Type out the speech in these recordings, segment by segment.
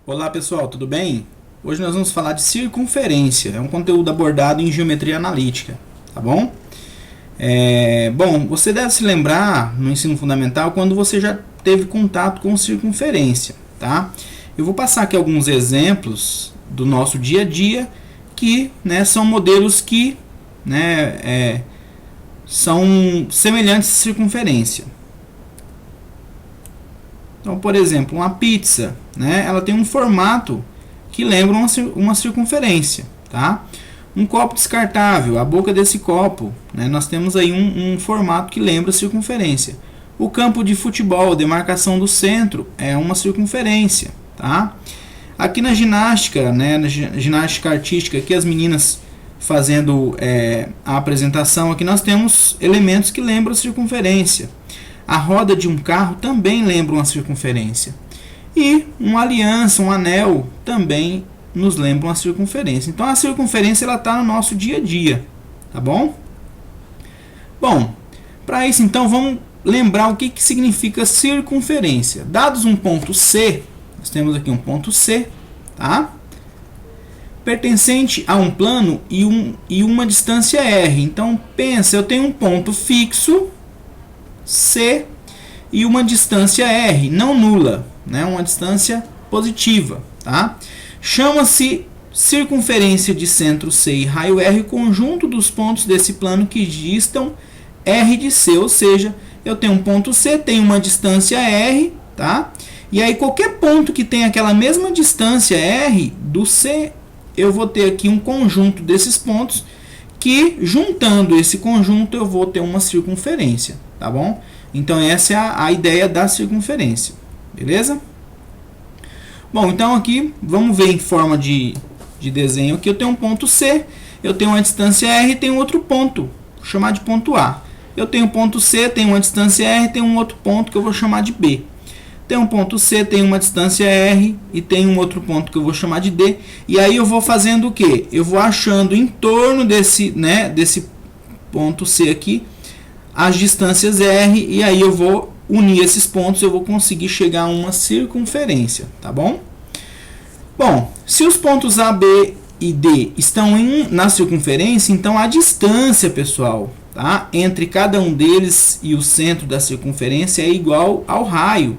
Olá pessoal, tudo bem? Hoje nós vamos falar de circunferência, é um conteúdo abordado em geometria analítica, tá bom? Bom, você deve se lembrar no ensino fundamental quando você já teve contato com circunferência, tá? Eu vou passar aqui alguns exemplos do nosso dia a dia que são modelos que são semelhantes à circunferência. Então, por exemplo, uma pizza, ela tem um formato que lembra uma circunferência, tá? Um copo descartável, a boca desse copo, nós temos aí um formato que lembra circunferência. O campo de futebol, a demarcação do centro, é uma circunferência, tá? Aqui na ginástica, na ginástica artística, aqui as meninas fazendo a apresentação, aqui nós temos elementos que lembram circunferência. A roda de um carro também lembra uma circunferência. E uma aliança, um anel, também nos lembra uma circunferência. Então a circunferência está no nosso dia a dia. Tá bom? Bom, para isso então vamos lembrar o que significa circunferência. Dados um ponto C, nós temos aqui um ponto C, tá? Pertencente a um plano e uma distância R. Então pensa, eu tenho um ponto fixo C e uma distância R, não nula, uma distância positiva, tá? Chama-se circunferência de centro C e raio R, conjunto dos pontos desse plano que distam R de C, ou seja, eu tenho um ponto C, tenho uma distância R, tá? E aí qualquer ponto que tenha aquela mesma distância R do C, eu vou ter aqui um conjunto desses pontos que, juntando esse conjunto, eu vou ter uma circunferência, tá bom? Então essa é a ideia da circunferência, beleza? Bom, então aqui vamos ver em forma de desenho aqui. Eu tenho um ponto C, eu tenho uma distância R e tenho outro ponto, vou chamar de ponto A. Eu tenho um ponto C, tenho uma distância R, tenho um outro ponto que eu vou chamar de B. Tem um ponto C, tem uma distância R e tem um outro ponto que eu vou chamar de D. E aí eu vou fazendo o quê? Eu vou achando em torno desse ponto C aqui as distâncias R, e aí eu vou unir esses pontos, eu vou conseguir chegar a uma circunferência, tá bom? Bom, se os pontos A, B e D estão na circunferência, então a distância, pessoal, tá, entre cada um deles e o centro da circunferência é igual ao raio.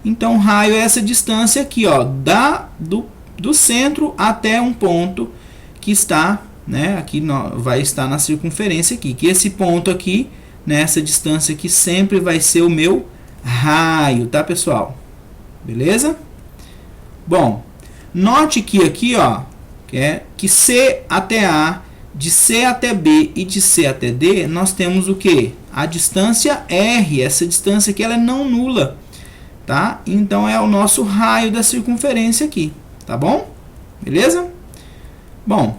Então, o raio é essa distância aqui, ó, do centro até um ponto que está, aqui vai estar na circunferência aqui. Que esse ponto aqui, nessa distância aqui, sempre vai ser o meu raio, tá, pessoal? Beleza? Bom, note que aqui, ó, que C até A, de C até B e de C até D, nós temos o que? A distância R. Essa distância aqui ela é não nula. Tá? Então é o nosso raio da circunferência aqui, tá bom? Beleza? Bom,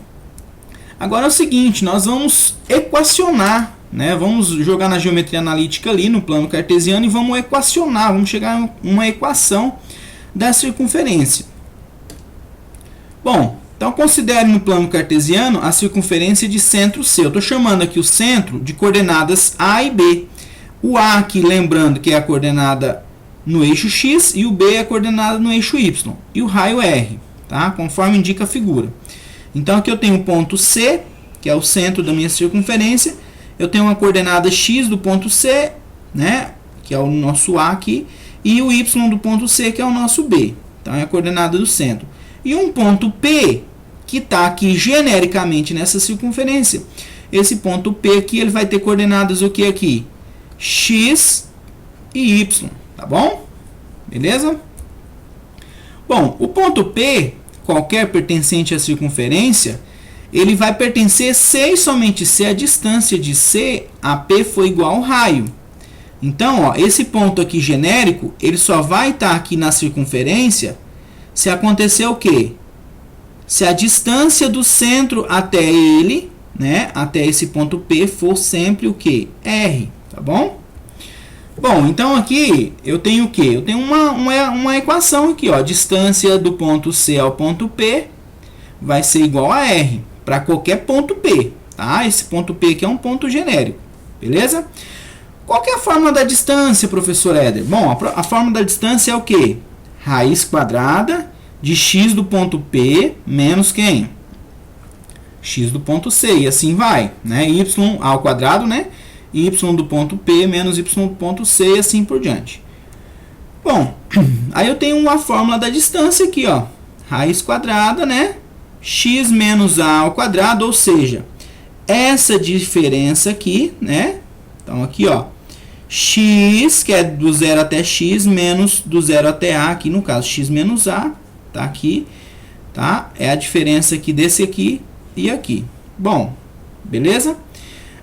agora é o seguinte, nós vamos equacionar, vamos jogar na geometria analítica ali no plano cartesiano e vamos equacionar, vamos chegar a uma equação da circunferência. Bom, então considere no plano cartesiano a circunferência de centro C. Eu estou chamando aqui o centro de coordenadas A e B. O A aqui, lembrando que é a coordenada no eixo X e o B é coordenada no eixo Y. E o raio R, tá? Conforme indica a figura. Então aqui eu tenho o ponto C, que é o centro da minha circunferência. Eu tenho uma coordenada X do ponto C, que é o nosso A aqui. E o Y do ponto C, que é o nosso B. Então é a coordenada do centro. E um ponto P, que está aqui genericamente nessa circunferência. Esse ponto P aqui ele vai ter coordenadas o que aqui? X e Y. Tá bom? Beleza? Bom, o ponto P, qualquer pertencente à circunferência, ele vai pertencer C e somente C. A distância de C a P foi igual ao raio. Então, ó, esse ponto aqui genérico, ele só vai estar aqui na circunferência se acontecer o quê? Se a distância do centro até ele, até esse ponto P, for sempre o quê? R, tá bom? Bom, então aqui eu tenho o quê? Eu tenho uma equação aqui, ó. Distância do ponto C ao ponto P vai ser igual a R para qualquer ponto P, tá? Esse ponto P aqui é um ponto genérico, beleza? Qual que é a fórmula da distância, professor Éder? Bom, a fórmula da distância é o quê? Raiz quadrada de x do ponto P menos quem? X do ponto C, e assim vai, né? Y ao quadrado, né? Y do ponto P menos Y do ponto C, e assim por diante. Bom, aí eu tenho uma fórmula da distância aqui, ó. Raiz quadrada, né? X menos A ao quadrado, ou seja, essa diferença aqui, né? Então, aqui, ó. X, que é do 0 até X, menos do 0 até A, aqui no caso, X menos A, tá aqui, tá? É a diferença aqui desse aqui e aqui. Bom, beleza?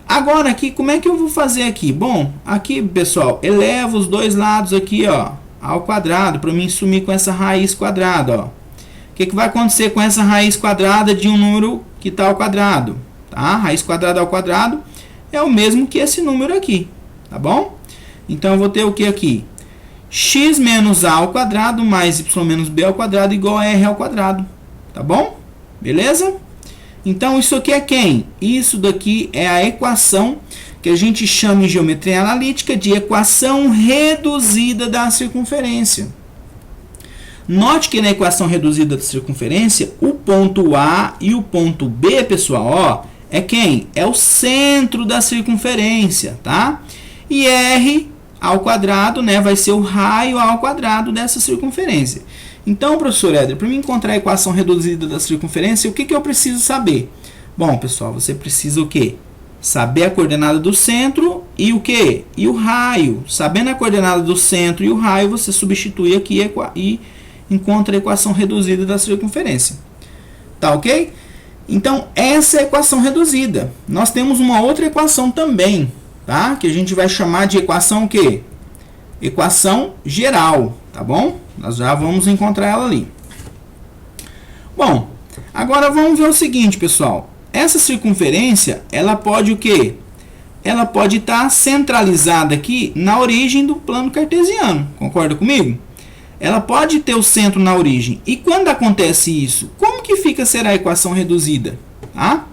Agora aqui, como é que eu vou fazer aqui? Bom, aqui, pessoal, elevo os dois lados aqui, ó, ao quadrado, para mim sumir com essa raiz quadrada, ó. O que vai acontecer com essa raiz quadrada de um número que está ao quadrado? Tá? Raiz quadrada ao quadrado é o mesmo que esse número aqui, tá bom? Então, eu vou ter o que aqui? X menos A ao quadrado mais Y menos B ao quadrado igual a R ao quadrado, tá bom? Beleza? Então, isso aqui é quem? Isso daqui é a equação que a gente chama em geometria analítica de equação reduzida da circunferência. Note que na equação reduzida da circunferência, o ponto A e o ponto B, pessoal, ó, é quem? É o centro da circunferência, tá? E R ao quadrado, né, vai ser o raio ao quadrado dessa circunferência. Então, professor Éder, para mim encontrar a equação reduzida da circunferência, o que eu preciso saber? Bom, pessoal, você precisa o quê? Saber a coordenada do centro e o quê? E o raio. Sabendo a coordenada do centro e o raio, você substitui aqui e encontra a equação reduzida da circunferência. Tá ok? Então, essa é a equação reduzida. Nós temos uma outra equação também, tá? Que a gente vai chamar de equação o quê? Equação geral, tá bom? Nós já vamos encontrar ela ali. Bom, agora vamos ver o seguinte, pessoal. Essa circunferência, ela pode o quê? Ela pode estar centralizada aqui na origem do plano cartesiano. Concorda comigo? Ela pode ter o centro na origem. E quando acontece isso, como que será a equação reduzida? Tá?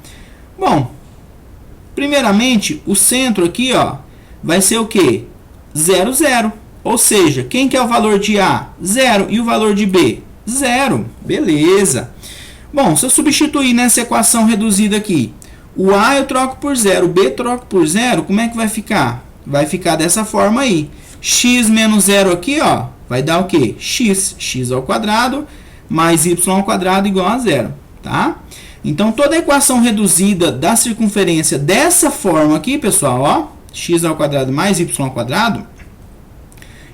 Bom, primeiramente, o centro aqui, ó, vai ser o quê? 0, 0. Ou seja, quem que é o valor de A? 0. E o valor de B? 0. Beleza. Bom, se eu substituir nessa equação reduzida aqui, o A eu troco por 0, o B eu troco por 0, como é que vai ficar? Vai ficar dessa forma aí. X menos 0 aqui, ó, vai dar o quê? X. X ao quadrado mais y ao quadrado igual a 0. Tá? Então, toda a equação reduzida da circunferência dessa forma aqui, pessoal, ó, x ao quadrado mais y ao quadrado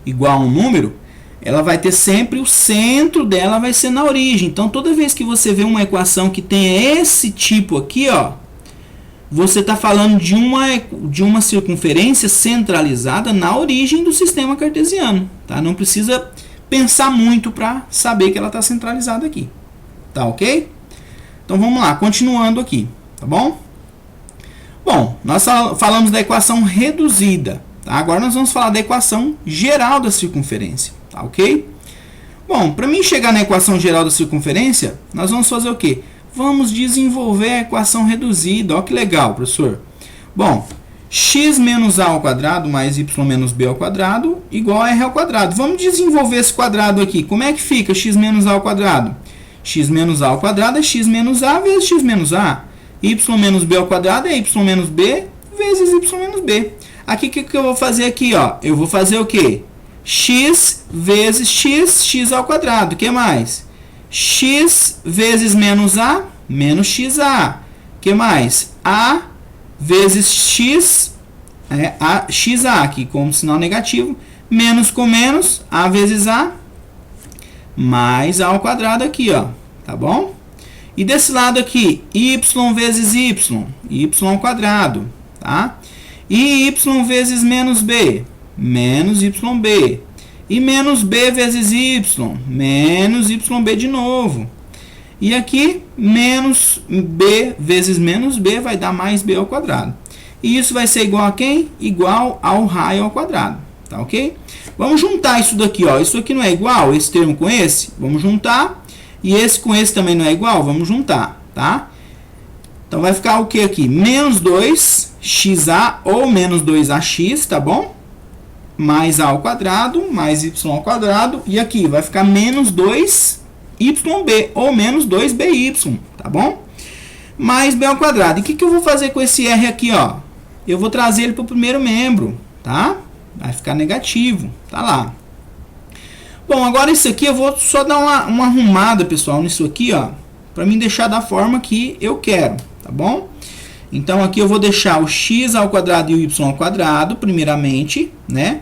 igual a um número, ela vai ter sempre o centro dela vai ser na origem. Então, toda vez que você vê uma equação que tem esse tipo aqui, ó, você está falando de uma circunferência centralizada na origem do sistema cartesiano. Tá? Não precisa pensar muito para saber que ela está centralizada aqui. Tá ok? Então, vamos lá, continuando aqui. Tá bom? Bom, nós falamos da equação reduzida. Tá? Agora, nós vamos falar da equação geral da circunferência. Tá ok? Bom, para mim chegar na equação geral da circunferência, nós vamos fazer o quê? Vamos desenvolver a equação reduzida. Olha que legal, professor. Bom, x menos a ao quadrado mais y menos b ao quadrado igual a r ao quadrado. Vamos desenvolver esse quadrado aqui. Como é que fica x menos a ao quadrado? X menos a ao quadrado é x menos a vezes x menos a. Y menos b ao quadrado é y menos b vezes y menos b. Aqui, o que eu vou fazer aqui? Ó? Eu vou fazer o quê? X vezes x, x ao quadrado. O que mais? X vezes menos a, menos xa. O que mais? A vezes x, xa aqui como sinal negativo, menos com menos, a vezes a, mais a ao quadrado aqui, ó. Tá bom? E desse lado aqui, y vezes y ao quadrado, tá? E y vezes menos b, menos yb. E menos b vezes y, menos yb de novo. E aqui, menos b vezes menos b vai dar mais b ao quadrado. E isso vai ser igual a quem? Igual ao raio ao quadrado. Tá ok? Vamos juntar isso daqui, ó. Isso aqui não é igual, esse termo com esse? Vamos juntar. E esse com esse também não é igual? Vamos juntar, tá? Então, vai ficar o que aqui? Menos 2xa ou menos 2ax, tá bom? Mais a ao quadrado, mais y ao quadrado. E aqui vai ficar menos 2 YB, ou menos 2BY, tá bom? Mais B ao quadrado. E o que eu vou fazer com esse R aqui, ó? Eu vou trazer ele para o primeiro membro, tá? Vai ficar negativo, tá lá. Bom, agora isso aqui eu vou só dar uma arrumada, pessoal, nisso aqui, ó, para mim deixar da forma que eu quero, tá bom? Então aqui eu vou deixar o x ao quadrado e o y ao quadrado, primeiramente, né?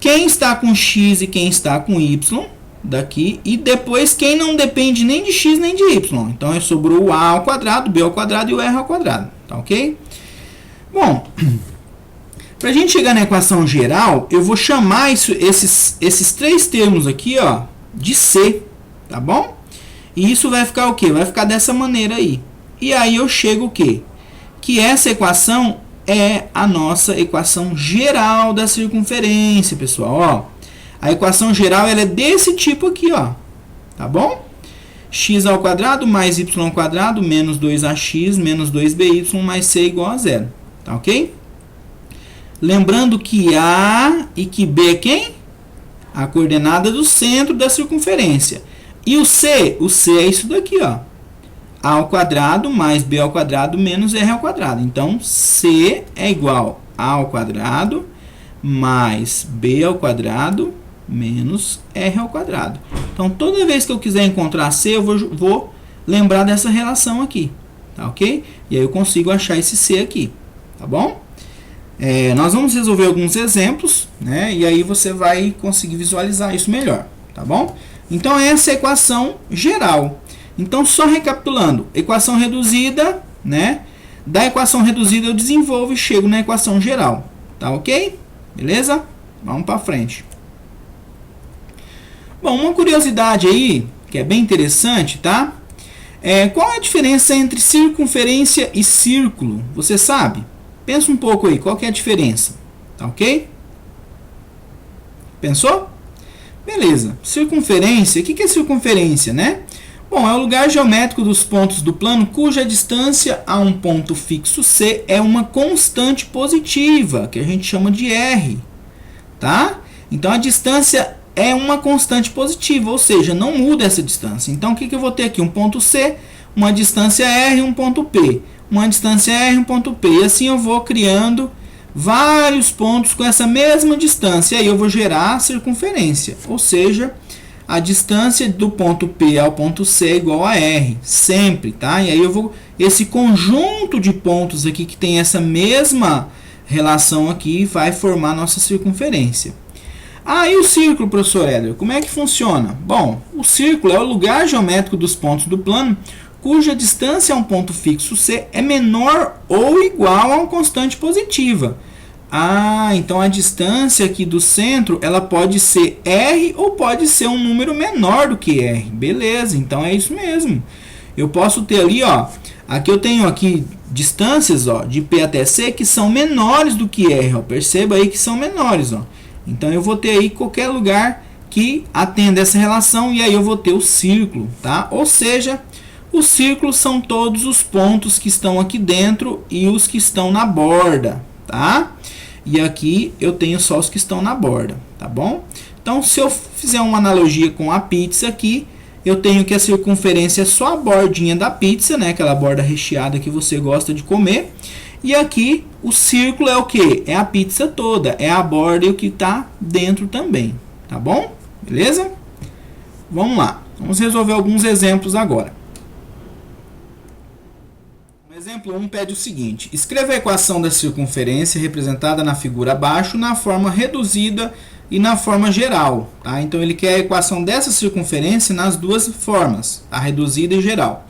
Quem está com x e quem está com y, daqui, e depois quem não depende nem de x nem de y. Então sobrou o a ao quadrado, b ao quadrado e o r ao quadrado, tá ok? Bom, para a gente chegar na equação geral, eu vou chamar esses três termos aqui, ó, de C, tá bom? E isso vai ficar o quê? Vai ficar dessa maneira aí. E aí eu chego o quê? Que essa equação é a nossa equação geral da circunferência, pessoal, ó. A equação geral ela é desse tipo aqui, ó, tá bom? X ao quadrado mais y ao quadrado menos 2ax menos 2by mais c igual a 0, tá ok? Lembrando que A e que B é quem? A coordenada do centro da circunferência. E o C é isso daqui, ó. A ao quadrado mais B ao quadrado menos R ao quadrado. Então, C é igual a ao quadrado mais B ao quadrado menos R ao quadrado. Então, toda vez que eu quiser encontrar C, eu vou lembrar dessa relação aqui, tá ok? E aí eu consigo achar esse C aqui, tá bom? Nós vamos resolver alguns exemplos, né? E aí você vai conseguir visualizar isso melhor, tá bom? Então, essa é a equação geral. Então, só recapitulando, equação reduzida, né? Da equação reduzida eu desenvolvo e chego na equação geral, tá ok? Beleza? Vamos para frente. Bom, uma curiosidade aí, que é bem interessante, tá? Qual é a diferença entre circunferência e círculo? Você sabe? Pensa um pouco aí, qual que é a diferença? Tá ok? Pensou? Beleza. Circunferência, o que é circunferência, né? Bom, é o lugar geométrico dos pontos do plano cuja distância a um ponto fixo C é uma constante positiva, que a gente chama de R, tá? Então, a distância é uma constante positiva, ou seja, não muda essa distância. Então, o que eu vou ter aqui? Um ponto C, uma distância R e um ponto P. Uma distância R e um ponto P. E assim eu vou criando vários pontos com essa mesma distância. E aí eu vou gerar a circunferência, ou seja, a distância do ponto P ao ponto C é igual a R, sempre, tá? E aí eu vou, esse conjunto de pontos aqui que tem essa mesma relação aqui vai formar a nossa circunferência. E o círculo, professor Éder, como é que funciona? Bom, o círculo é o lugar geométrico dos pontos do plano cuja distância a um ponto fixo C é menor ou igual a uma constante positiva. Então a distância aqui do centro, ela pode ser R ou pode ser um número menor do que R. Beleza, então é isso mesmo. Eu posso ter ali, ó, aqui eu tenho aqui distâncias, ó, de P até C que são menores do que R, ó. Perceba aí que são menores, ó. Então eu vou ter aí qualquer lugar que atenda essa relação e aí eu vou ter o círculo, tá? Ou seja, os círculos são todos os pontos que estão aqui dentro e os que estão na borda, tá? E aqui eu tenho só os que estão na borda, tá bom? Então, se eu fizer uma analogia com a pizza aqui, eu tenho que a circunferência é só a bordinha da pizza, né? Aquela borda recheada que você gosta de comer. E aqui o círculo é o quê? É a pizza toda, é a borda e o que está dentro também, tá bom? Beleza? Vamos lá, vamos resolver alguns exemplos agora. Exemplo 1 pede o seguinte: escreva a equação da circunferência representada na figura abaixo na forma reduzida e na forma geral. Tá? Então, ele quer a equação dessa circunferência nas duas formas, a reduzida e geral.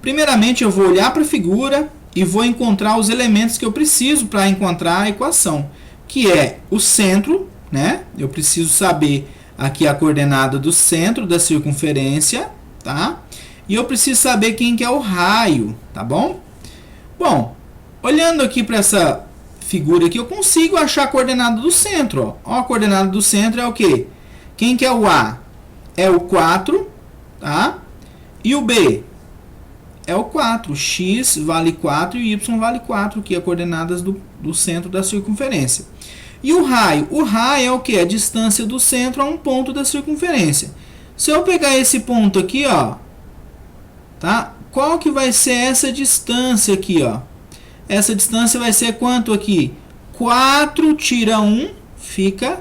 Primeiramente, eu vou olhar para a figura e vou encontrar os elementos que eu preciso para encontrar a equação, que é o centro, né? Eu preciso saber aqui a coordenada do centro da circunferência, tá? E eu preciso saber quem que é o raio, tá bom? Bom, olhando aqui para essa figura aqui, eu consigo achar a coordenada do centro. Ó. A coordenada do centro é o quê? Quem que é o A? É o 4, tá? E o B? É o 4. X vale 4 e Y vale 4, que é as coordenadas do centro da circunferência. E o raio? O raio é o quê? A distância do centro a um ponto da circunferência. Se eu pegar esse ponto aqui, ó, tá? Qual que vai ser essa distância aqui, ó? Essa distância vai ser quanto aqui? 4 tira 1, fica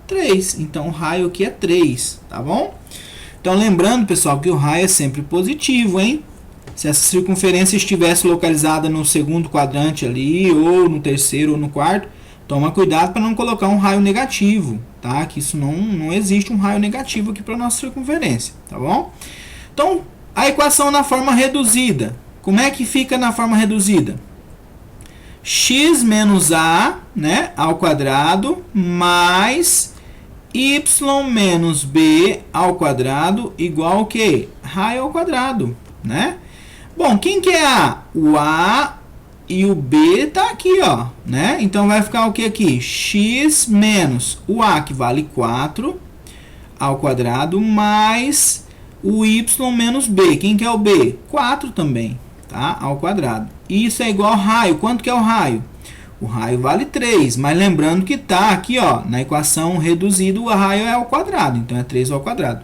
3. Então, o raio aqui é 3, tá bom? Então, lembrando, pessoal, que o raio é sempre positivo, hein? Se essa circunferência estivesse localizada no segundo quadrante ali, ou no terceiro, ou no quarto, toma cuidado para não colocar um raio negativo, tá? Que isso não existe um raio negativo aqui para a nossa circunferência, tá bom? Então, a equação na forma reduzida. Como é que fica na forma reduzida? X menos A, né, ao quadrado, mais y menos b ao quadrado igual ao quê? Raio ao quadrado, né? Bom, quem que é A? O A e o B tá aqui, ó, né? Então vai ficar o que aqui? X menos o A, que vale 4 ao quadrado, mais o y menos b. Quem que é o b? 4 também, tá? Ao quadrado. Isso é igual ao raio. Quanto que é o raio? O raio vale 3, mas lembrando que tá aqui, ó, na equação reduzida, o raio é ao quadrado, então é 3 ao quadrado.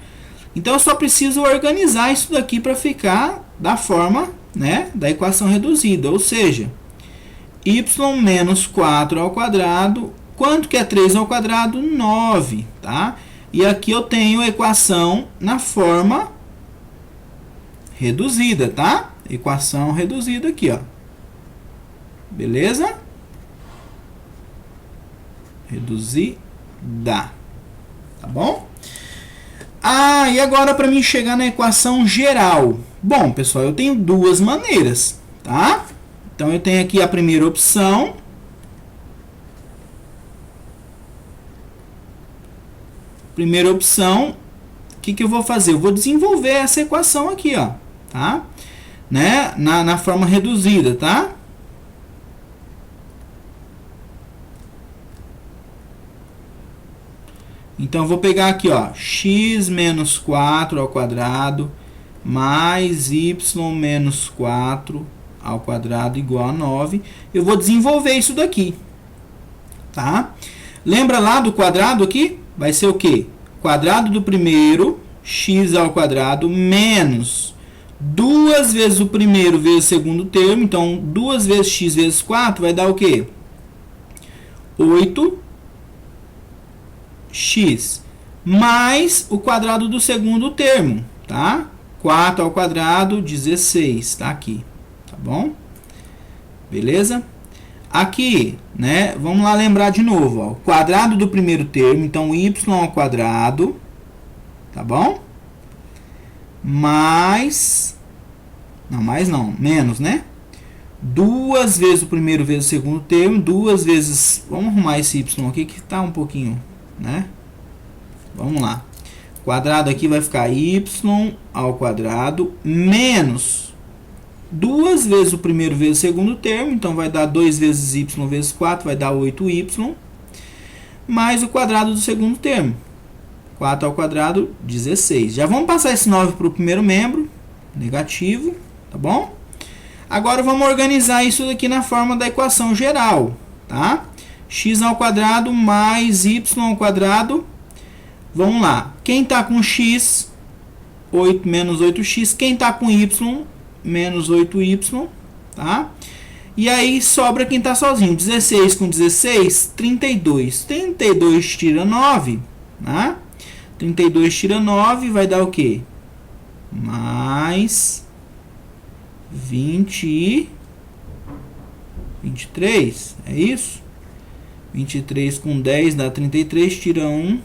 Então eu só preciso organizar isso daqui para ficar da forma, né, da equação reduzida, ou seja, y menos 4 ao quadrado, quanto que é 3 ao quadrado? 9, tá? E aqui eu tenho a equação na forma reduzida, tá? Equação reduzida aqui, ó. Beleza? Reduzida. Tá bom? Ah, e agora para mim chegar na equação geral. Bom, pessoal, eu tenho duas maneiras, tá? Então eu tenho aqui a primeira opção. Primeira opção, o que eu vou fazer? Eu vou desenvolver essa equação aqui, ó, tá? Né? Na forma reduzida, tá? Então, eu vou pegar aqui, ó, x menos 4 ao quadrado mais y menos 4 ao quadrado igual a 9. Eu vou desenvolver isso daqui, tá? Lembra lá do quadrado aqui? Vai ser o quê? Quadrado do primeiro, x ao quadrado, menos 2 vezes o primeiro vezes o segundo termo. Então, 2 vezes x vezes 4 vai dar o quê? 8x. Mais o quadrado do segundo termo, tá? 4 ao quadrado, 16, tá aqui, tá bom? Beleza? Aqui, né, vamos lá lembrar de novo, ó, o quadrado do primeiro termo, então y ao quadrado, tá bom? Mais, menos, né? 2 vezes o primeiro vezes o segundo termo, 2 vezes, vamos arrumar esse y aqui que tá um pouquinho, né? Vamos lá. Quadrado aqui vai ficar y ao quadrado menos 2 vezes o primeiro vezes o segundo termo, então vai dar 2 vezes y vezes 4, vai dar 8y, mais o quadrado do segundo termo. 4 ao quadrado, 16. Já vamos passar esse 9 para o primeiro membro, negativo, tá bom? Agora vamos organizar isso aqui na forma da equação geral, tá? X ao quadrado mais y ao quadrado. Vamos lá. Quem está com x, 8 menos 8x. Quem está com y, menos 8y, tá? E aí sobra quem está sozinho. 16 com 16, 32. 32 tira 9, né? 32 tira 9 vai dar o quê? Mais 20 e 23, é isso? 23 com 10 dá 33, tira 1,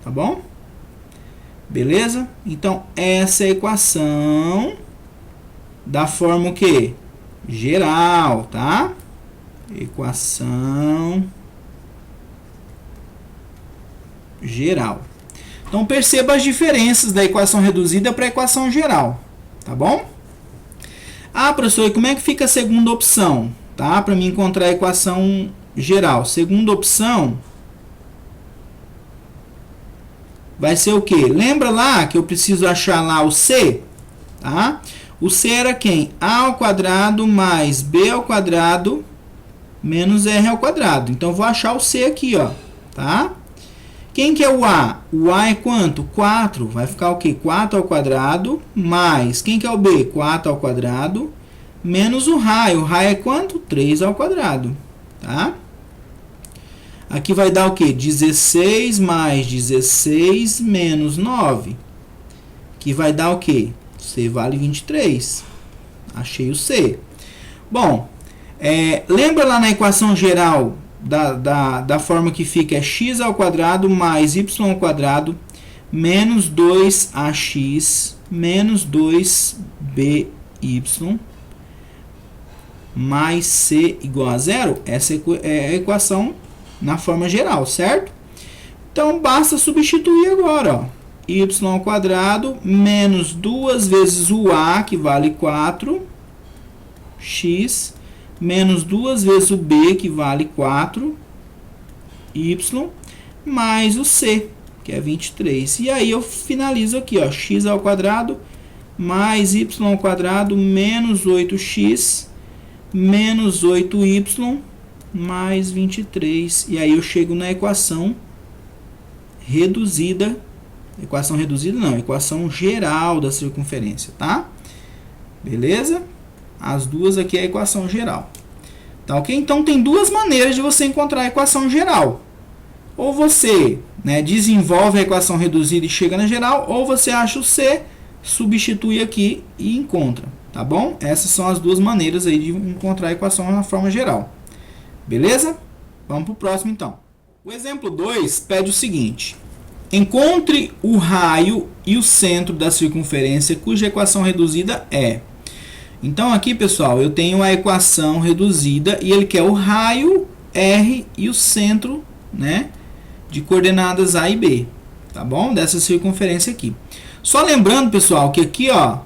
tá bom? Beleza? Então, essa é a equação da forma o quê? Geral, tá? Equação geral. Então, perceba as diferenças da equação reduzida para a equação geral, tá bom? Ah, professor, e como é que fica a segunda opção? Tá? Para mim encontrar a equação geral. Segunda opção vai ser o quê? Lembra lá que eu preciso achar lá o C? Tá? O C era quem? A ao quadrado mais B ao quadrado menos R ao quadrado. Então, eu vou achar o C aqui, ó. Tá? Quem que é o A? O A é quanto? 4. Vai ficar o quê? 4 ao quadrado mais. Quem que é o B? 4 ao quadrado menos o raio. O raio é quanto? 3 ao quadrado. Tá? Aqui vai dar o quê? 16 mais 16 menos 9. Que vai dar o quê? C vale 23. Achei o C. Bom, lembra lá na equação geral da forma que fica x ao quadrado mais y ao quadrado menos 2ax menos 2by mais c igual a zero? Essa é a equação na forma geral, certo? Então, basta substituir agora, ó. Y ao quadrado menos 2 vezes o A, que vale 4, x, menos 2 vezes o B, que vale 4, y, mais o C, que é 23. E aí eu finalizo aqui, ó, x ao quadrado mais y ao quadrado menos 8x menos 8y mais 23. E aí eu chego na equação reduzida. Equação reduzida não, equação geral da circunferência, tá? Beleza? As duas aqui é a equação geral. Tá ok? Então tem duas maneiras de você encontrar a equação geral. Ou você, né, desenvolve a equação reduzida e chega na geral, ou você acha o C, substitui aqui e encontra, tá bom? Essas são as duas maneiras aí de encontrar a equação na forma geral. Beleza? Vamos para o próximo então. O exemplo 2 pede o seguinte: encontre o raio e o centro da circunferência cuja equação reduzida é. Então aqui, pessoal, eu tenho a equação reduzida e ele quer o raio R e o centro, né, de coordenadas A e B, tá bom? Dessa circunferência aqui. Só lembrando, pessoal, que aqui, ó,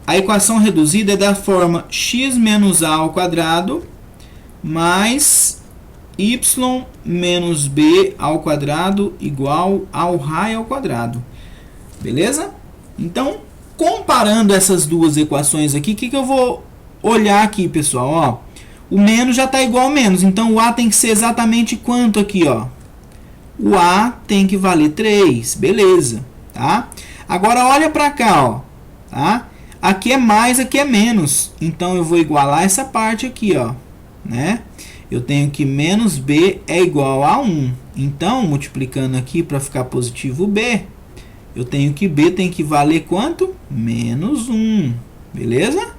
a equação reduzida é da forma x menos a ao quadrado mais y menos b ao quadrado igual ao raio ao quadrado. Beleza? Então, comparando essas duas equações aqui, o que eu vou olhar aqui, pessoal? Ó, o menos já está igual ao menos, então o A tem que ser exatamente quanto aqui, ó? O A tem que valer 3, beleza, tá? Agora olha para cá, ó, tá? Aqui é mais, aqui é menos, então eu vou igualar essa parte aqui, ó, né? Eu tenho que menos b é igual a 1. Então, multiplicando aqui para ficar positivo b, eu tenho que b tem que valer quanto? Menos 1. Beleza?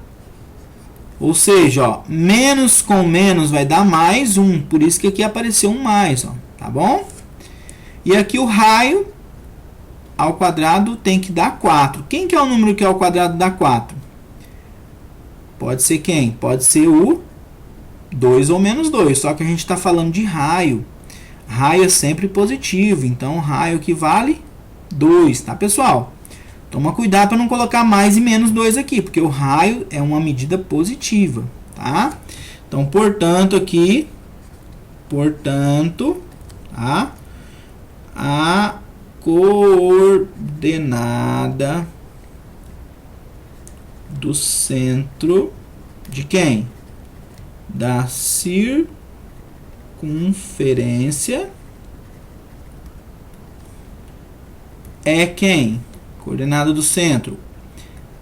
Ou seja, ó, menos com menos vai dar mais 1. Por isso que aqui apareceu um mais, ó, tá bom? E aqui o raio ao quadrado tem que dar 4. Quem que é o número que ao quadrado dá 4? Pode ser quem? Pode ser o 2 ou menos 2, só que a gente está falando de raio. Raio é sempre positivo, então raio que vale 2, tá, pessoal? Toma cuidado para não colocar mais e menos 2 aqui, porque o raio é uma medida positiva, tá? Então, portanto, aqui, tá? A coordenada do centro de quem? Da circunferência é quem? Coordenada do centro.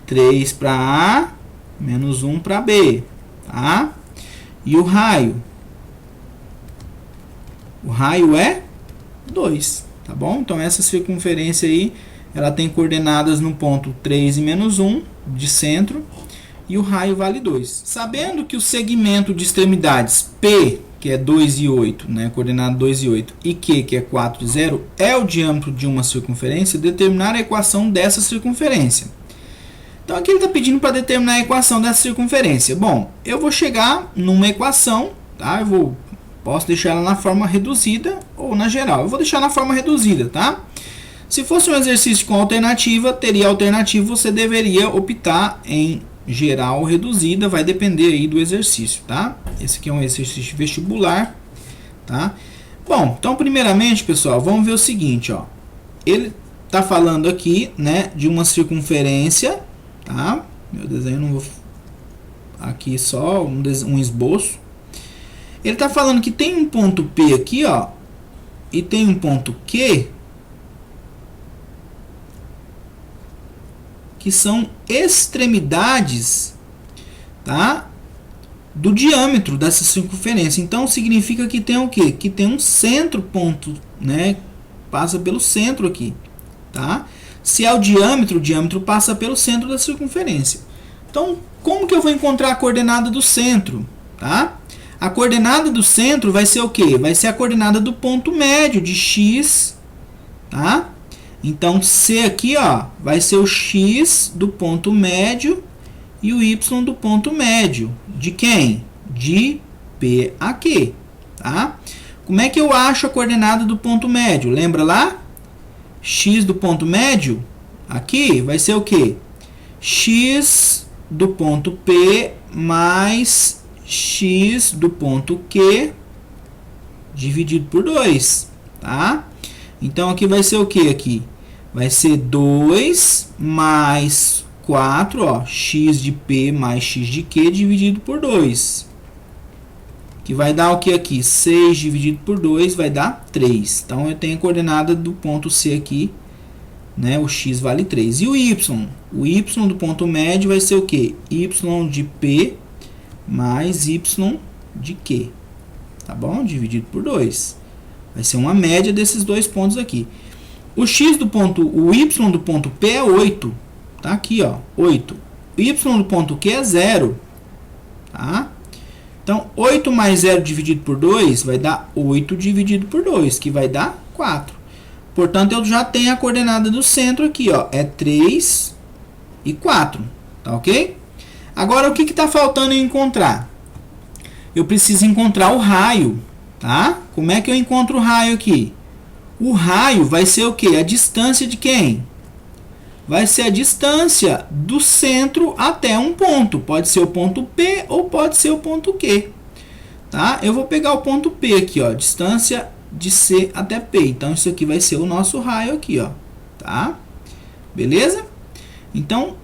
3 para A, menos 1 para B, tá? E o raio? O raio é 2, tá bom? Então, essa circunferência aí, ela tem coordenadas no ponto 3 e menos 1 de centro. E o raio vale 2. Sabendo que o segmento de extremidades P, que é 2 e 8, né, coordenada 2 e 8, e Q, que é 4 e 0, é o diâmetro de uma circunferência, determinar a equação dessa circunferência. Então, aqui ele está pedindo para determinar a equação dessa circunferência. Bom, eu vou chegar numa equação, tá? Posso deixar ela na forma reduzida ou na geral. Eu vou deixar na forma reduzida, tá? Se fosse um exercício com alternativa, teria alternativa, você deveria optar em geral ou reduzida, vai depender aí do exercício, tá? Esse aqui é um exercício vestibular, tá? Bom, então primeiramente, pessoal, vamos ver o seguinte, ó. Ele tá falando aqui, né, de uma circunferência, tá? Meu desenho não vou... Aqui só um esboço. Ele tá falando que tem um ponto P aqui, ó, e tem um ponto Q, que são extremidades, tá, do diâmetro dessa circunferência. Então significa que tem o quê? Que tem um centro ponto, né? Passa pelo centro aqui, tá? Se é o diâmetro passa pelo centro da circunferência. Então, como que eu vou encontrar a coordenada do centro, tá? A coordenada do centro vai ser o quê? Vai ser a coordenada do ponto médio de x, tá? Então, C aqui, ó, vai ser o x do ponto médio e o y do ponto médio. De quem? De P aqui, tá? Como é que eu acho a coordenada do ponto médio? Lembra lá? X do ponto médio, aqui, vai ser o quê? X do ponto P mais x do ponto Q dividido por 2, tá? Então, aqui vai ser o que aqui? Vai ser 2 mais 4, ó, x de P mais x de Q dividido por 2. Que vai dar o que aqui? 6 dividido por 2 vai dar 3. Então, eu tenho a coordenada do ponto C aqui, né? O x vale 3. E o y? O y do ponto médio vai ser o que? Y de P mais y de Q. Tá bom? Dividido por 2. Vai ser uma média desses dois pontos aqui. O y do ponto P é 8. Tá aqui, ó, 8. O y do ponto Q é 0. Tá? Então, 8 mais 0 dividido por 2 vai dar 8 dividido por 2, que vai dar 4. Portanto, eu já tenho a coordenada do centro aqui, ó, é 3 e 4. Tá ok? Agora, o que está faltando eu encontrar? Eu preciso encontrar o raio, tá? Como é que eu encontro o raio aqui? O raio vai ser o quê? A distância de quem? Vai ser a distância do centro até um ponto. Pode ser o ponto P ou pode ser o ponto Q. Tá? Eu vou pegar o ponto P aqui, ó, distância de C até P. Então, isso aqui vai ser o nosso raio aqui, ó. Tá? Beleza? Então,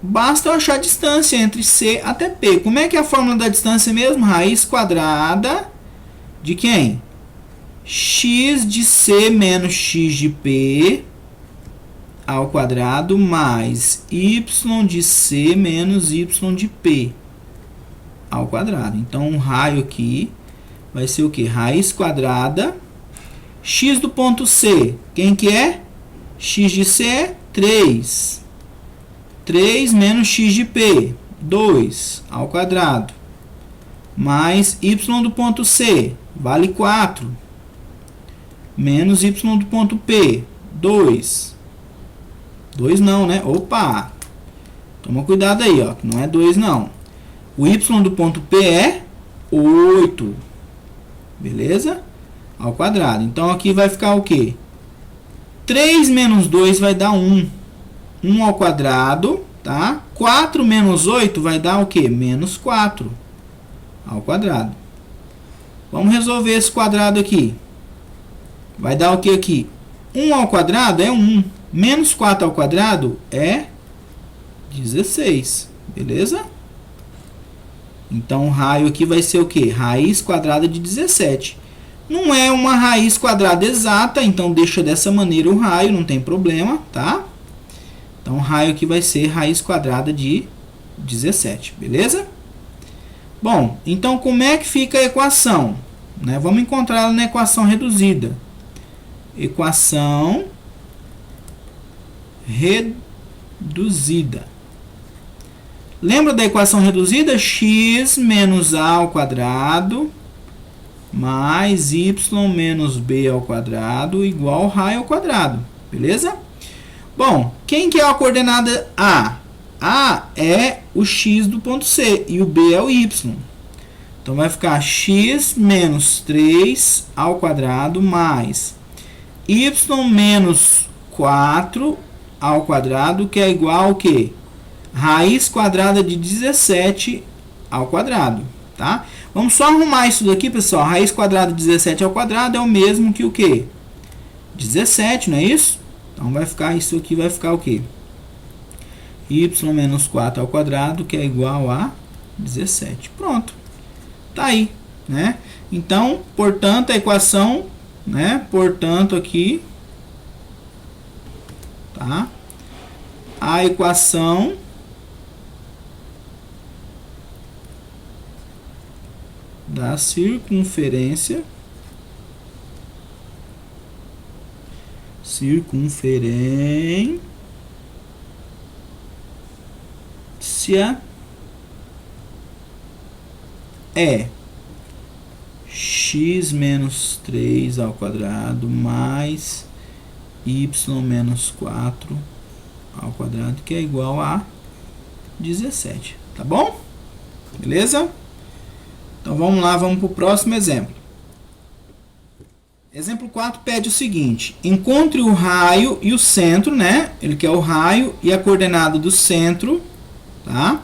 basta eu achar a distância entre C até P. Como é que é a fórmula da distância mesmo? Raiz quadrada de quem? X de C menos X de P ao quadrado mais Y de C menos Y de P ao quadrado. Então, o raio aqui vai ser o que? Raiz quadrada. X do ponto C, quem que é? X de C é 3. 3 menos x de P, 2 ao quadrado. Mais y do ponto C, vale 4. Menos y do ponto P, 2. 2 não, né? Opa! Toma cuidado aí, ó. Não é 2 não. O y do ponto P é 8. Beleza? Ao quadrado. Então, aqui vai ficar o quê? 3 menos 2 vai dar 1. 1 ao quadrado, tá? 4 menos 8 vai dar o quê? Menos 4 ao quadrado. Vamos resolver esse quadrado aqui. Vai dar o que aqui? 1 ao quadrado é 1. Menos 4 ao quadrado é 16. Beleza? Então, o raio aqui vai ser o quê? Raiz quadrada de 17. Não é uma raiz quadrada exata, então deixa dessa maneira o raio, não tem problema, tá? Então, o raio aqui vai ser raiz quadrada de 17, beleza? Bom, então como é que fica a equação? Né? Vamos encontrar ela na equação reduzida. Equação reduzida. Lembra da equação reduzida? X menos a ao quadrado mais y menos b ao quadrado igual raio ao quadrado. Beleza? Bom, quem que é a coordenada A? A é o x do ponto C e o B é o y. Então, vai ficar x menos 3 ao quadrado mais y menos 4 ao quadrado, que é igual ao quê? Raiz quadrada de 17 ao quadrado, tá? Vamos só arrumar isso daqui, pessoal. Raiz quadrada de 17 ao quadrado é o mesmo que o quê? 17, não é isso? Então, vai ficar, isso aqui vai ficar o quê? Y menos 4 ao quadrado, que é igual a 17. Pronto. Tá aí, né? Então, portanto, a equação né? Portanto, aqui, tá? A equação da circunferência é x menos 3 ao quadrado mais y menos 4 ao quadrado, que é igual a 17, tá bom? Beleza? Então vamos lá, vamos para o próximo exemplo. Exemplo 4 pede o seguinte: encontre o raio e o centro, né? Ele quer o raio e a coordenada do centro, tá?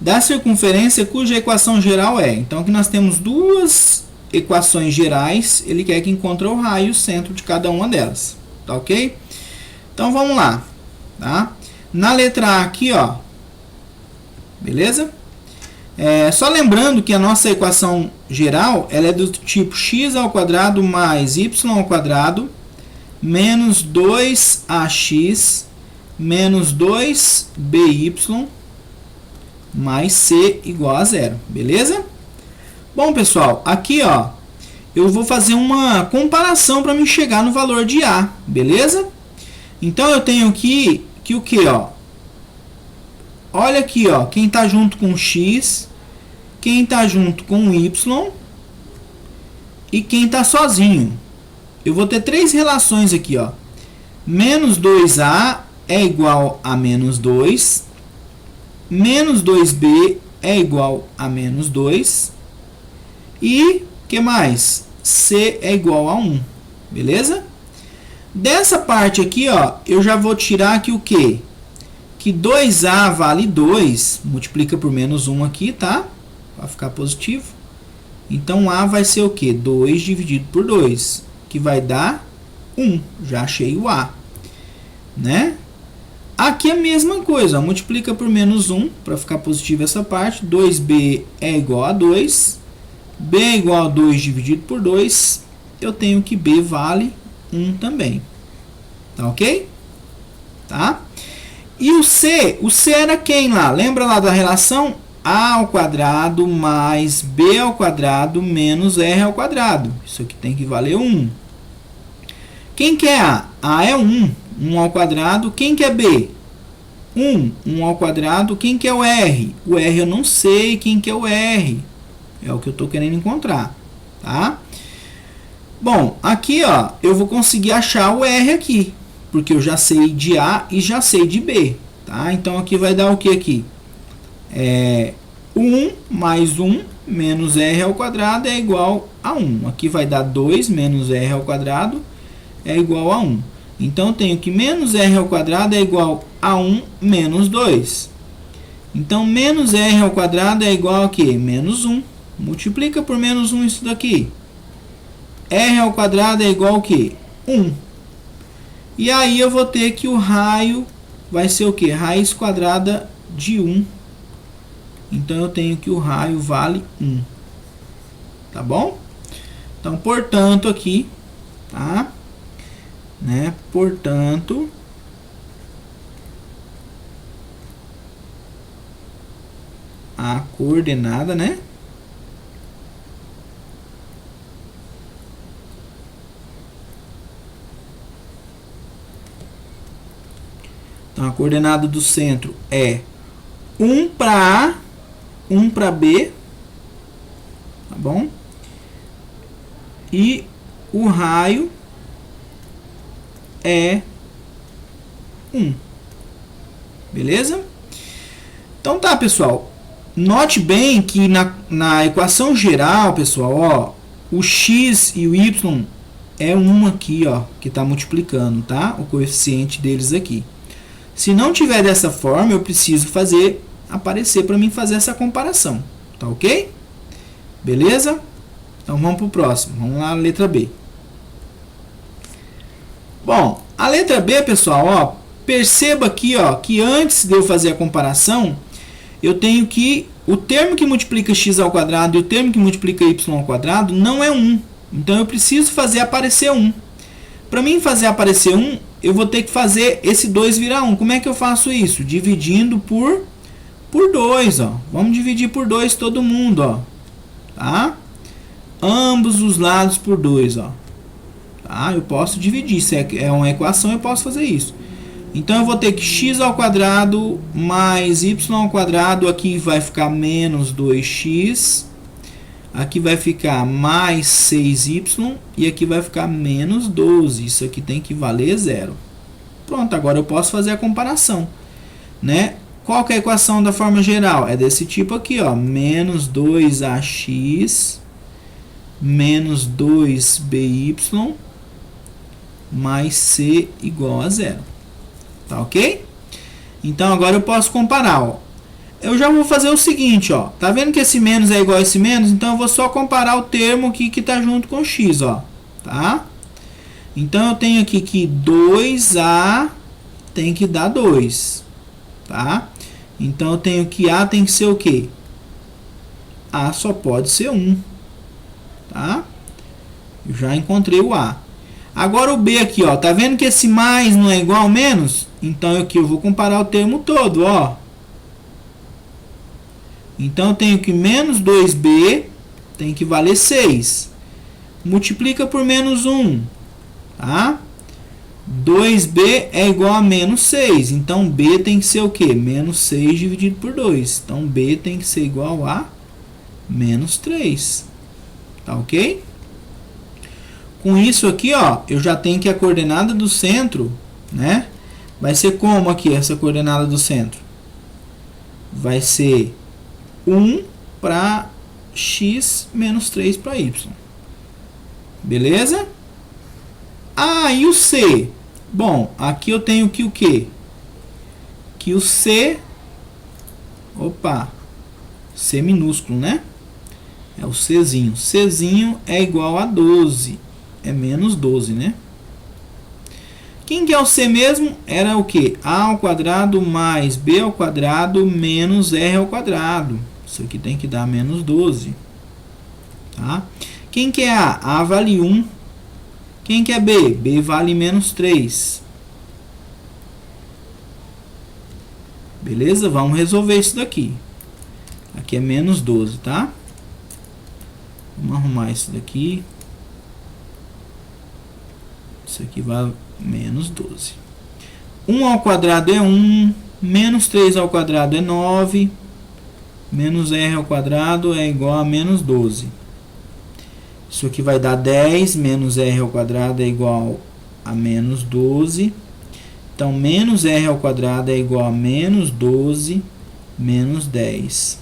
Da circunferência cuja equação geral é. Então aqui nós temos duas equações gerais, ele quer que encontre o raio e o centro de cada uma delas, tá ok? Então vamos lá, tá? Na letra A aqui, ó, beleza? Só lembrando que a nossa equação geral ela é do tipo x ao quadrado mais y ao quadrado menos 2ax menos 2by mais c igual a zero, beleza? Bom, pessoal, aqui ó, eu vou fazer uma comparação para me chegar no valor de a, beleza? Então eu tenho aqui que o que, ó? Olha aqui, ó, quem está junto com x, quem está junto com y e quem está sozinho. Eu vou ter três relações aqui, ó. Menos 2a é igual a menos 2, menos 2b é igual a menos 2 e, que mais? C é igual a 1, beleza? Dessa parte aqui, ó, eu já vou tirar aqui o quê? Que 2a vale 2, multiplica por menos 1 aqui, tá? Para ficar positivo. Então, a vai ser o quê? 2 dividido por 2, que vai dar 1. Já achei o a, né? Aqui é a mesma coisa, ó, multiplica por menos 1, para ficar positivo essa parte. 2b é igual a 2, b é igual a 2 dividido por 2, eu tenho que b vale 1 também. Tá ok? Tá? E o C era quem lá? Lembra lá da relação? A ao quadrado mais B ao quadrado menos R ao quadrado. Isso aqui tem que valer 1. Quem que é A? A é 1. 1 ao quadrado. Quem que é B? 1. 1 ao quadrado. Quem que é o R? O R eu não sei quem que é o R. É o que eu estou querendo encontrar. Tá? Bom, aqui ó, eu vou conseguir achar o R aqui. Porque eu já sei de A e já sei de B. Tá? Então aqui vai dar o que aqui? 1 mais 1 menos R ao quadrado é igual a 1. Aqui vai dar 2 menos R ao quadrado é igual a 1. Então eu tenho que menos R ao quadrado é igual a 1 menos 2. Então menos R ao quadrado é igual a quê? Menos 1. Multiplica por menos 1 isso daqui. R ao quadrado é igual a quê? 1. E aí eu vou ter que o raio vai ser o quê? Raiz quadrada de 1. Então eu tenho que o raio vale 1. Tá bom? Então, portanto, aqui, tá? Né? Portanto, a coordenada, né? Então, a coordenada do centro é 1 para A, 1 para B, tá bom? E o raio é 1. Beleza? Então tá, pessoal. Note bem que na equação geral, pessoal, ó, o x e o y é 1 aqui, ó, que está multiplicando, tá? O coeficiente deles aqui. Se não tiver dessa forma, eu preciso fazer aparecer para mim fazer essa comparação, tá ok? Beleza? Então vamos para o próximo. Vamos lá, letra B. Bom, a letra B, pessoal, ó, perceba aqui, ó, que antes de eu fazer a comparação, eu tenho que o termo que multiplica x ao quadrado e o termo que multiplica y ao quadrado não é 1, Então eu preciso fazer aparecer 1. Para mim fazer aparecer 1, eu vou ter que fazer esse 2 virar 1. Como é que eu faço isso? Dividindo por 2, ó. Vamos dividir por 2 todo mundo, ó. Tá? Ambos os lados por 2, ó. Tá? Eu posso dividir. Se é uma equação, eu posso fazer isso. Então eu vou ter que x ao quadrado mais y ao quadrado. Aqui vai ficar menos 2x. Aqui vai ficar mais 6y. E aqui vai ficar menos 12. Isso aqui tem que valer 0. Pronto, agora eu posso fazer a comparação, né? Qual que é a equação da forma geral? É desse tipo aqui, ó. Menos 2ax menos 2by mais c igual a 0. Tá ok? Então agora eu posso comparar, ó. Eu já vou fazer o seguinte, ó. Tá vendo que esse menos é igual a esse menos? Então eu vou só comparar o termo aqui que tá junto com x, ó. Tá? Então eu tenho aqui que 2a tem que dar 2. Tá? Então eu tenho que a tem que ser o quê? A só pode ser 1. Tá? Eu já encontrei o a. Agora o b aqui, ó. Tá vendo que esse mais não é igual ao menos? Então aqui eu vou comparar o termo todo, ó. Então eu tenho que menos 2b tem que valer 6. Multiplica por menos 1. Tá? 2b é igual a menos 6. Então b tem que ser o quê? Menos 6 dividido por 2. Então b tem que ser igual a menos 3. Tá ok? Com isso aqui, ó, eu já tenho que a coordenada do centro, né? Vai ser como aqui essa coordenada do centro? Vai ser 1 para x menos 3 para y. Beleza? Ah, e o c? Bom, aqui eu tenho que o quê? Que o c... Opa! C minúsculo, né? É o Czinho. Czinho é igual a 12. É menos 12, né? Quem que é o C mesmo? Era o quê? A ao quadrado mais B ao quadrado menos R ao quadrado. Isso aqui tem que dar menos 12. Tá? Quem que é A? A vale 1. Quem que é B? B vale menos 3. Beleza? Vamos resolver isso daqui. Aqui é menos 12, tá? Vamos arrumar isso daqui. Isso aqui vai menos 12. 1 ao quadrado é 1. Menos 3 ao quadrado é 9. Menos R ao quadrado é igual a menos 12. Isso aqui vai dar 10. Menos R ao quadrado é igual a menos 12. Então, menos R ao quadrado é igual a menos 12 menos 10.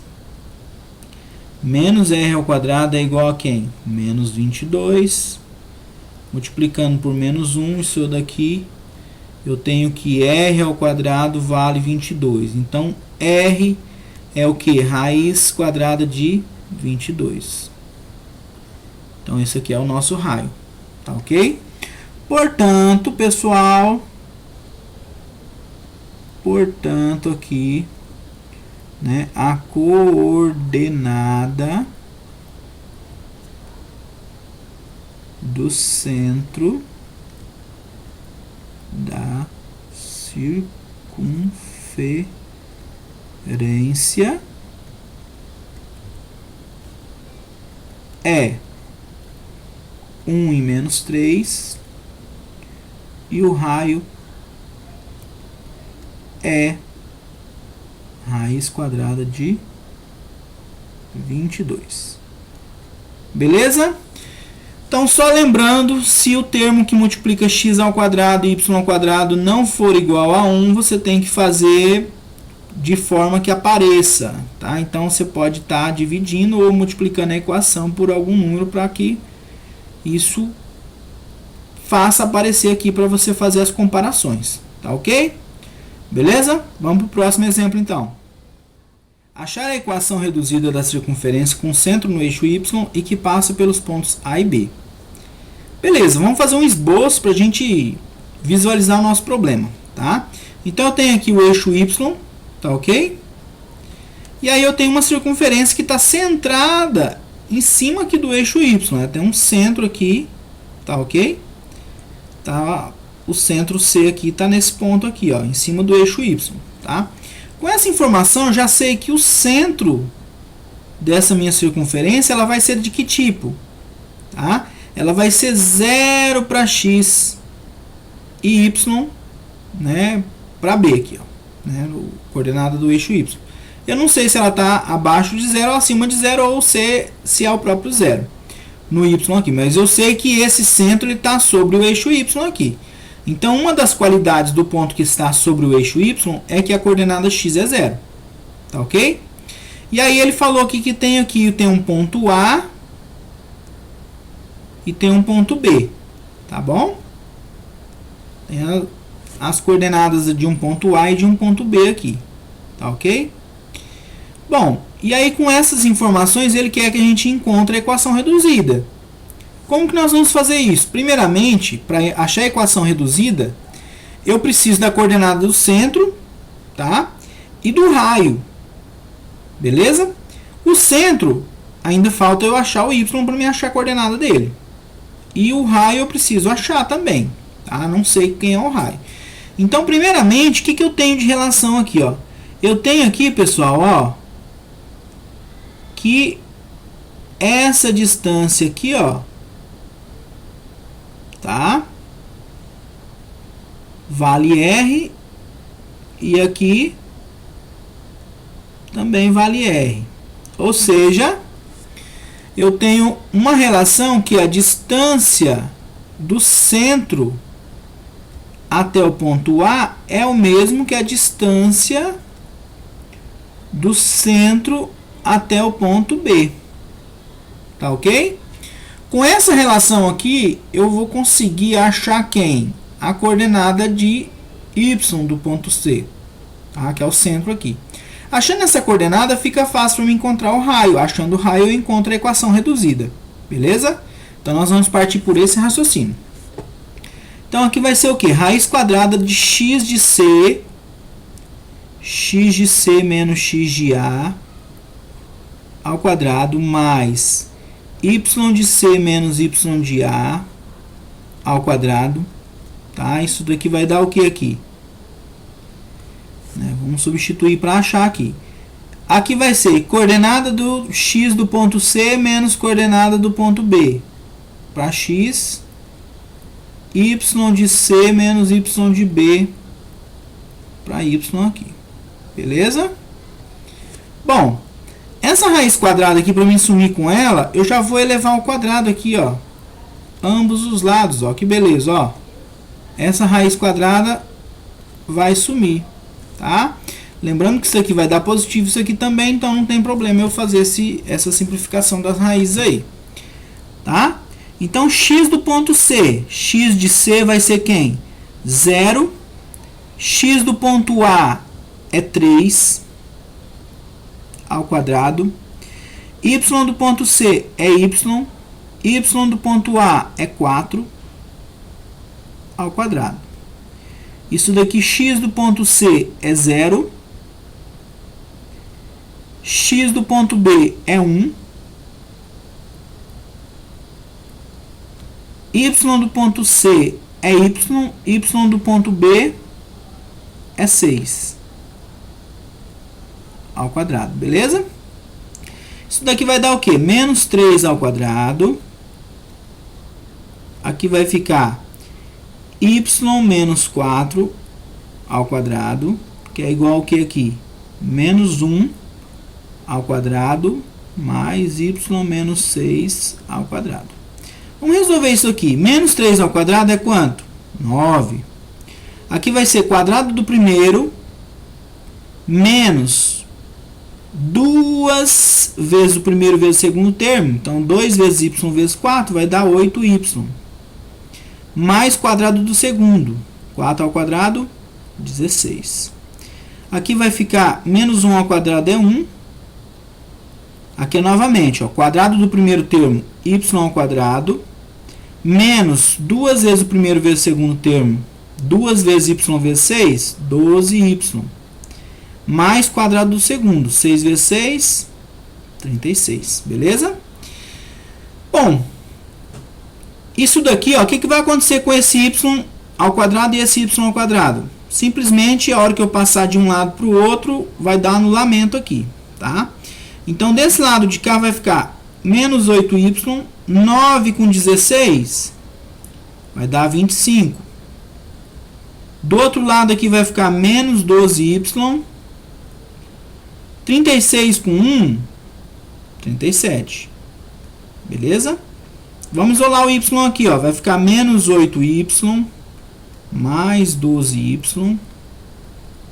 Menos R ao quadrado é igual a quem? Menos 22. Multiplicando por menos 1, isso daqui, eu tenho que R ao quadrado vale 22. Então, R é o que? Raiz quadrada de 22. Então, esse aqui é o nosso raio. Tá ok? Portanto, pessoal... Portanto, aqui... né, a coordenada do centro da circunferência é 1 e menos 3 e o raio é raiz quadrada de 22. Beleza? Então, só lembrando, se o termo que multiplica x ao quadrado e y ao quadrado não for igual a 1, você tem que fazer de forma que apareça. Tá? Então, você pode estar dividindo ou multiplicando a equação por algum número para que isso faça aparecer aqui para você fazer as comparações. Tá ok? Beleza? Vamos para o próximo exemplo, então. Achar a equação reduzida da circunferência com centro no eixo y e que passa pelos pontos A e B. Beleza, vamos fazer um esboço para a gente visualizar o nosso problema. Tá? Então, eu tenho aqui o eixo y, tá ok? E aí eu tenho uma circunferência que está centrada em cima aqui do eixo Y. Ela tem um centro aqui, tá ok? Tá, o centro C aqui está nesse ponto aqui, ó, em cima do eixo Y, tá? Com essa informação, eu já sei que o centro dessa minha circunferência, ela vai ser de que tipo? Tá? Ela vai ser 0 para x e y, né, para b aqui, ó, né, coordenada do eixo y. Eu não sei se ela está abaixo de 0 ou acima de 0, ou se é o próprio 0 no y aqui, mas eu sei que esse centro está sobre o eixo y aqui. Então, uma das qualidades do ponto que está sobre o eixo y é que a coordenada x é 0. Tá ok? E aí ele falou aqui que tem um ponto A e tem um ponto B. Tá bom? Tem as coordenadas de um ponto A e de um ponto B aqui. Tá ok? Bom, e aí com essas informações ele quer que a gente encontre a equação reduzida. Como que nós vamos fazer isso? Primeiramente, para achar a equação reduzida, eu preciso da coordenada do centro, tá? E do raio. Beleza? O centro, ainda falta eu achar o y para me achar a coordenada dele. E o raio eu preciso achar também, tá? Não sei quem é o raio. Então, primeiramente, o que eu tenho de relação aqui, ó? Eu tenho aqui, pessoal, ó, que essa distância aqui, ó, tá? Vale R, e aqui também vale R. Ou seja, eu tenho uma relação que a distância do centro até o ponto A é o mesmo que a distância do centro até o ponto B. Tá ok? Com essa relação aqui, eu vou conseguir achar quem? A coordenada de y do ponto C, tá? Que é o centro aqui. Achando essa coordenada, fica fácil para me encontrar o raio. Achando o raio, eu encontro a equação reduzida. Beleza? Então, nós vamos partir por esse raciocínio. Então, aqui vai ser o quê? Raiz quadrada de x de C menos x de A ao quadrado mais y de C menos y de A ao quadrado. Tá? Isso daqui vai dar o que aqui? Né? Vamos substituir para achar aqui. Aqui vai ser coordenada do x do ponto C menos coordenada do ponto B. Para x, y de C menos y de B para y aqui. Beleza? Bom, essa raiz quadrada aqui, para mim sumir com ela, eu já vou elevar ao quadrado aqui, ó. Ambos os lados, ó. Que beleza, ó. Essa raiz quadrada vai sumir, tá? Lembrando que isso aqui vai dar positivo, isso aqui também, então não tem problema eu fazer essa simplificação das raízes aí, tá? Então, x do ponto C, x de C vai ser quem? 0. X do ponto A é 3 ao quadrado. Y do ponto C é y. Y do ponto A é 4 ao quadrado. Isso daqui, x do ponto C é 0. X do ponto B é 1. Y do ponto C é y. Y do ponto B é 6 ao quadrado. Beleza? Isso daqui vai dar o quê? Menos 3 ao quadrado. Aqui vai ficar y menos 4 ao quadrado, que é igual ao que aqui? Menos 1 ao quadrado, mais y menos 6 ao quadrado. Vamos resolver isso aqui. Menos 3 ao quadrado é quanto? 9. Aqui vai ser quadrado do primeiro, menos 2 vezes o primeiro vezes o segundo termo. Então, 2 vezes y vezes 4 vai dar 8y. Mais quadrado do segundo. 4 ao quadrado, 16. Aqui vai ficar menos 1 ao quadrado é 1. Aqui novamente, ó, quadrado do primeiro termo, y ao quadrado, menos 2 vezes o primeiro vezes o segundo termo, 2 vezes y vezes 6, 12y. Mais quadrado do segundo, 6 vezes 6, 36. Beleza? Bom, isso daqui, ó, o que vai acontecer com esse y ao quadrado e esse y ao quadrado? Simplesmente, a hora que eu passar de um lado para o outro, vai dar anulamento aqui, tá? Então, desse lado de cá vai ficar menos 8y, 9 com 16, vai dar 25. Do outro lado aqui vai ficar menos 12y, 36 com 1, 37. Beleza? Vamos isolar o y aqui, ó. Vai ficar menos 8y mais 12y,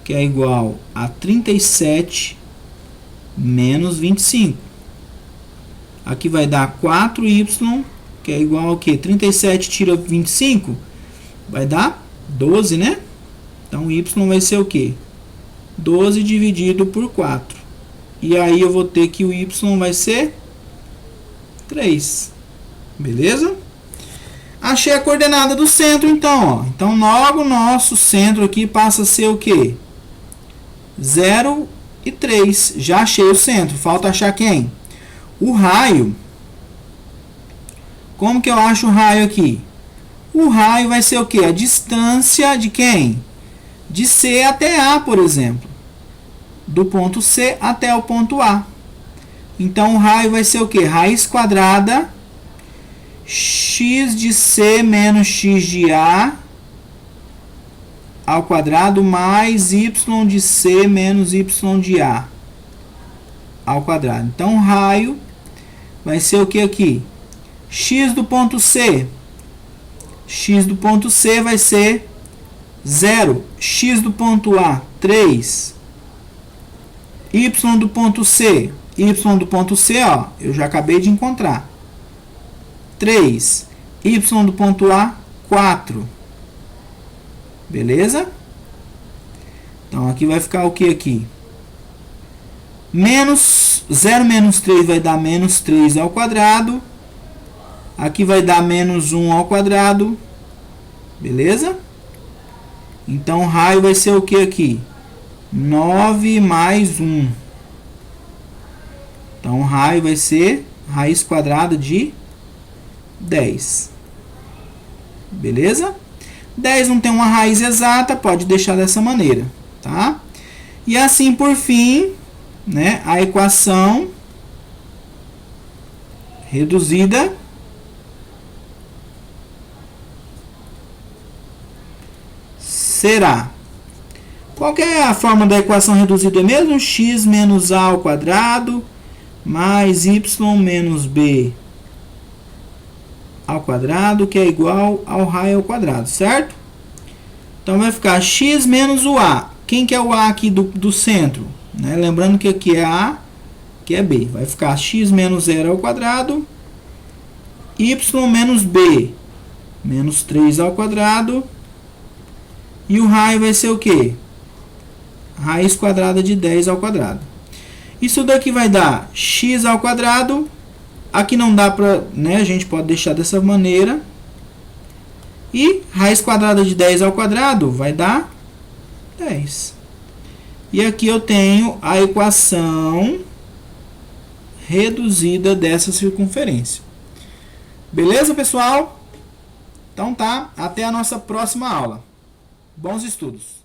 que é igual a 37 menos 25. Aqui vai dar 4y, que é igual ao quê? 37 tira 25, vai dar 12, né? Então, y vai ser o quê? 12 dividido por 4. E aí, eu vou ter que o y vai ser 3. Beleza? Achei a coordenada do centro, então, ó. Então, logo o nosso centro aqui passa a ser o quê? 0 e 3. Já achei o centro. Falta achar quem? O raio. Como que eu acho o raio aqui? O raio vai ser o quê? A distância de quem? De C até A, por exemplo. Do ponto C até o ponto A. Então, o raio vai ser o quê? Raiz quadrada x de C menos x de A ao quadrado mais y de C menos y de A ao quadrado. Então, o raio vai ser o que aqui? X do ponto C. X do ponto C vai ser 0. X do ponto A, 3. Y do ponto C. Y do ponto C, ó, eu já acabei de encontrar. 3. Y do ponto A, 4. Beleza? Então, aqui vai ficar o que aqui? Menos 0 menos 3 vai dar menos 3 ao quadrado. Aqui vai dar menos 1 ao quadrado. Beleza? Então, o raio vai ser o que aqui? 9 mais 1. Então, o raio vai ser raiz quadrada de 10. Beleza? 10 não tem uma raiz exata, pode deixar dessa maneira, tá? E assim, por fim, né, a equação reduzida será... Qual que é a forma da equação reduzida mesmo? X menos A ao quadrado mais y menos b ao quadrado, que é igual ao raio ao quadrado, certo? Então, vai ficar x menos o A. Quem que é o A aqui do centro? Né? Lembrando que aqui é A, que é B. Vai ficar x menos 0 ao quadrado, y menos b, menos 3 ao quadrado. E o raio vai ser o quê? Raiz quadrada de 10 ao quadrado. Isso daqui vai dar x ao quadrado. Aqui não dá para, né, a gente pode deixar dessa maneira. E raiz quadrada de 10 ao quadrado vai dar 10. E aqui eu tenho a equação reduzida dessa circunferência. Beleza, pessoal? Então tá, até a nossa próxima aula. Bons estudos!